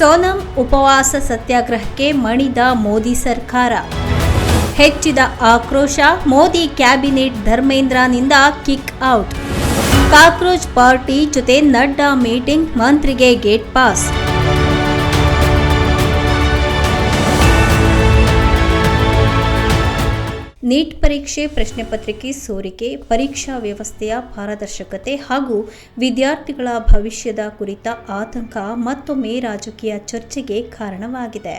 ಸೋನಂ ಉಪವಾಸ ಸತ್ಯಾಗ್ರಹಕ್ಕೆ ಮಣಿದ ಮೋದಿ ಸರ್ಕಾರ. ಹೆಚ್ಚಿದ ಆಕ್ರೋಶ, ಮೋದಿ ಕ್ಯಾಬಿನೆಟ್ ಧರ್ಮೇಂದ್ರನಿಂದ ಕಿಕ್ ಔಟ್. ಕಾಕ್ರೋಚ್ ಪಾರ್ಟಿ ಜೊತೆ ನಡ್ಡಾ ಮೀಟಿಂಗ್, ಮಂತ್ರಿಗೆ ಗೇಟ್ ಪಾಸ್. ನೀಟ್ ಪರೀಕ್ಷೆ ಪ್ರಶ್ನೆ ಪತ್ರಿಕೆ ಸೋರಿಕೆ, ಪರೀಕ್ಷಾ ವ್ಯವಸ್ಥೆಯ ಪಾರದರ್ಶಕತೆ ಹಾಗೂ ವಿದ್ಯಾರ್ಥಿಗಳ ಭವಿಷ್ಯದ ಕುರಿತ ಆತಂಕ ಮತ್ತೊಮ್ಮೆ ರಾಜಕೀಯ ಚರ್ಚೆಗೆ ಕಾರಣವಾಗಿದೆ.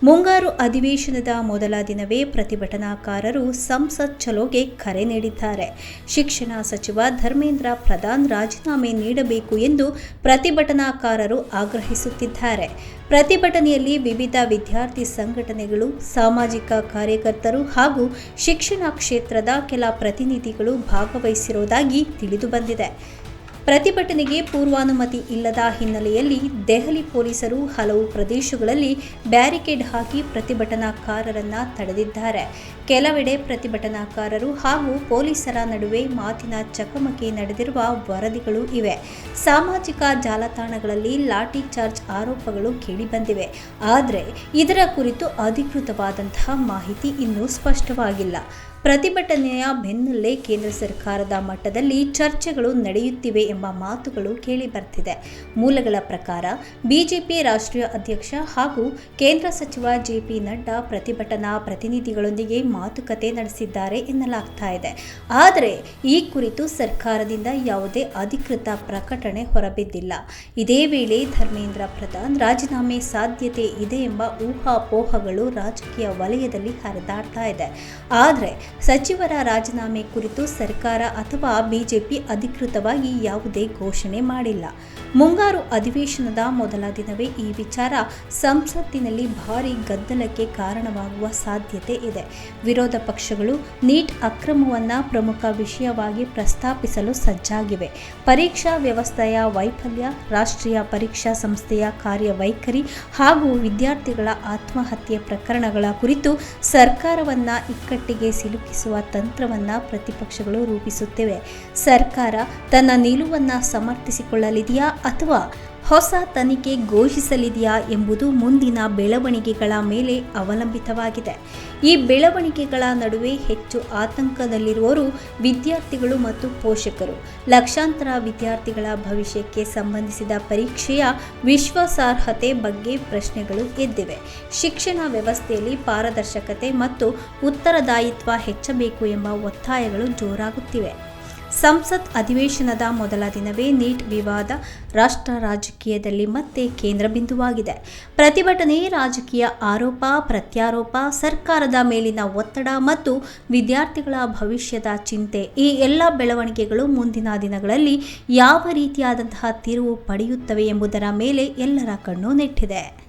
ಮುಂಗಾರು ಅಧಿವೇಶನದ ಮೊದಲ ದಿನವೇ ಪ್ರತಿಭಟನಾಕಾರರು ಸಂಸತ್ ಚಲೋಗೆ ಕರೆ ನೀಡಿದ್ದಾರೆ. ಶಿಕ್ಷಣ ಸಚಿವ ಧರ್ಮೇಂದ್ರ ಪ್ರಧಾನ್ ರಾಜೀನಾಮೆ ನೀಡಬೇಕು ಎಂದು ಪ್ರತಿಭಟನಾಕಾರರು ಆಗ್ರಹಿಸುತ್ತಿದ್ದಾರೆ. ಪ್ರತಿಭಟನೆಯಲ್ಲಿ ವಿವಿಧ ವಿದ್ಯಾರ್ಥಿ ಸಂಘಟನೆಗಳು, ಸಾಮಾಜಿಕ ಕಾರ್ಯಕರ್ತರು ಹಾಗೂ ಶಿಕ್ಷಣ ಕ್ಷೇತ್ರದ ಕೆಲ ಪ್ರತಿನಿಧಿಗಳು ಭಾಗವಹಿಸಿರುವುದಾಗಿ ತಿಳಿದುಬಂದಿದೆ. ಪ್ರತಿಭಟನೆಗೆ ಪೂರ್ವಾನುಮತಿ ಇಲ್ಲದ ಹಿನ್ನೆಲೆಯಲ್ಲಿ ದೆಹಲಿ ಪೊಲೀಸರು ಹಲವು ಪ್ರದೇಶಗಳಲ್ಲಿ ಬ್ಯಾರಿಕೇಡ್ ಹಾಕಿ ಪ್ರತಿಭಟನಾಕಾರರನ್ನು ತಡೆದಿದ್ದಾರೆ. ಕೆಲವೆಡೆ ಪ್ರತಿಭಟನಾಕಾರರು ಹಾಗೂ ಪೊಲೀಸರ ನಡುವೆ ಮಾತಿನ ಚಕಮಕಿ ನಡೆದಿರುವ ವರದಿಗಳು ಇವೆ. ಸಾಮಾಜಿಕ ಜಾಲತಾಣಗಳಲ್ಲಿ ಲಾಠಿ ಚಾರ್ಜ್ ಆರೋಪಗಳು ಕೇಳಿಬಂದಿವೆ. ಆದರೆ ಇದರ ಕುರಿತು ಅಧಿಕೃತವಾದಂತಹ ಮಾಹಿತಿ ಇನ್ನೂ ಸ್ಪಷ್ಟವಾಗಿಲ್ಲ. ಪ್ರತಿಭಟನೆಯ ಬೆನ್ನಲ್ಲೇ ಕೇಂದ್ರ ಸರ್ಕಾರದ ಮಟ್ಟದಲ್ಲಿ ಚರ್ಚೆಗಳು ನಡೆಯುತ್ತಿವೆ ಎಂಬ ಮಾತುಗಳು ಕೇಳಿಬರ್ತಿದೆ. ಮೂಲಗಳ ಪ್ರಕಾರ ಬಿಜೆಪಿ ರಾಷ್ಟ್ರೀಯ ಅಧ್ಯಕ್ಷ ಹಾಗೂ ಕೇಂದ್ರ ಸಚಿವ ಜೆಪಿ ನಡ್ಡಾ ಪ್ರತಿಭಟನಾ ಪ್ರತಿನಿಧಿಗಳೊಂದಿಗೆ ಮಾತುಕತೆ ನಡೆಸಿದ್ದಾರೆ ಎನ್ನಲಾಗ್ತಾ ಇದೆ. ಆದರೆ ಈ ಕುರಿತು ಸರ್ಕಾರದಿಂದ ಯಾವುದೇ ಅಧಿಕೃತ ಪ್ರಕಟಣೆ ಹೊರಬಿದ್ದಿಲ್ಲ. ಇದೇ ವೇಳೆ ಧರ್ಮೇಂದ್ರ ಪ್ರಧಾನ್ ರಾಜೀನಾಮೆ ಸಾಧ್ಯತೆ ಇದೆ ಎಂಬ ಊಹಾಪೋಹಗಳು ರಾಜಕೀಯ ವಲಯದಲ್ಲಿ ಹರಿದಾಡ್ತಾ ಇದೆ. ಆದರೆ ಸಚಿವರ ರಾಜೀನಾಮೆ ಕುರಿತು ಸರ್ಕಾರ ಅಥವಾ ಬಿಜೆಪಿ ಅಧಿಕೃತವಾಗಿ ಯಾವುದೇ ಘೋಷಣೆ ಮಾಡಿಲ್ಲ. ಮುಂಗಾರು ಅಧಿವೇಶನದ ಮೊದಲ ದಿನವೇ ಈ ವಿಚಾರ ಸಂಸತ್ತಿನಲ್ಲಿ ಭಾರೀ ಗದ್ದಲಕ್ಕೆ ಕಾರಣವಾಗುವ ಸಾಧ್ಯತೆ ಇದೆ. ವಿರೋಧ ಪಕ್ಷಗಳು ನೀಟ್ ಅಕ್ರಮವನ್ನು ಪ್ರಮುಖ ವಿಷಯವಾಗಿ ಪ್ರಸ್ತಾಪಿಸಲು ಸಜ್ಜಾಗಿವೆ. ಪರೀಕ್ಷಾ ವ್ಯವಸ್ಥೆಯ ವೈಫಲ್ಯ, ರಾಷ್ಟ್ರೀಯ ಪರೀಕ್ಷಾ ಸಂಸ್ಥೆಯ ಕಾರ್ಯವೈಖರಿ ಹಾಗೂ ವಿದ್ಯಾರ್ಥಿಗಳ ಆತ್ಮಹತ್ಯೆ ಪ್ರಕರಣಗಳ ಕುರಿತು ಸರ್ಕಾರವನ್ನು ಇಕ್ಕಟ್ಟಿಗೆ ಸಿಲುಕಿಸುವ ತಂತ್ರವನ್ನು ಪ್ರತಿಪಕ್ಷಗಳು ರೂಪಿಸುತ್ತಿವೆ. ಸರ್ಕಾರ ತನ್ನ ನಿಲುವನ್ನು ಸಮರ್ಥಿಸಿಕೊಳ್ಳಲಿದೆಯಾ ಅಥವಾ ಹೊಸ ತನಿಖೆ ಘೋಷಿಸಲಿದೆಯಾ ಎಂಬುದು ಮುಂದಿನ ಬೆಳವಣಿಗೆಗಳ ಮೇಲೆ ಅವಲಂಬಿತವಾಗಿದೆ. ಈ ಬೆಳವಣಿಗೆಗಳ ನಡುವೆ ಹೆಚ್ಚು ಆತಂಕದಲ್ಲಿರುವವರು ವಿದ್ಯಾರ್ಥಿಗಳು ಮತ್ತು ಪೋಷಕರು. ಲಕ್ಷಾಂತರ ವಿದ್ಯಾರ್ಥಿಗಳ ಭವಿಷ್ಯಕ್ಕೆ ಸಂಬಂಧಿಸಿದ ಪರೀಕ್ಷೆಯ ವಿಶ್ವಾಸಾರ್ಹತೆ ಬಗ್ಗೆ ಪ್ರಶ್ನೆಗಳು ಎದ್ದಿವೆ. ಶಿಕ್ಷಣ ವ್ಯವಸ್ಥೆಯಲ್ಲಿ ಪಾರದರ್ಶಕತೆ ಮತ್ತು ಉತ್ತರದಾಯಿತ್ವ ಹೆಚ್ಚಬೇಕು ಎಂಬ ಒತ್ತಾಯಗಳು ಜೋರಾಗುತ್ತಿವೆ. ಸಂಸತ್ ಅಧಿವೇಶನದ ಮೊದಲ ದಿನವೇ ನೀಟ್ ವಿವಾದ ರಾಷ್ಟ್ರ ರಾಜಕೀಯದಲ್ಲಿ ಮತ್ತೆ ಕೇಂದ್ರ ಬಿಂದುವಾಗಿದೆ. ಪ್ರತಿಭಟನೆ, ರಾಜಕೀಯ ಆರೋಪ ಪ್ರತ್ಯಾರೋಪ, ಸರ್ಕಾರದ ಮೇಲಿನ ಒತ್ತಡ ಮತ್ತು ವಿದ್ಯಾರ್ಥಿಗಳ ಭವಿಷ್ಯದ ಚಿಂತೆ, ಈ ಎಲ್ಲ ಬೆಳವಣಿಗೆಗಳು ಮುಂದಿನ ದಿನಗಳಲ್ಲಿ ಯಾವ ರೀತಿಯಾದಂತಹ ತಿರುವು ಪಡೆಯುತ್ತವೆ ಎಂಬುದರ ಮೇಲೆ ಎಲ್ಲರ ಕಣ್ಣು ನೆಟ್ಟಿದೆ.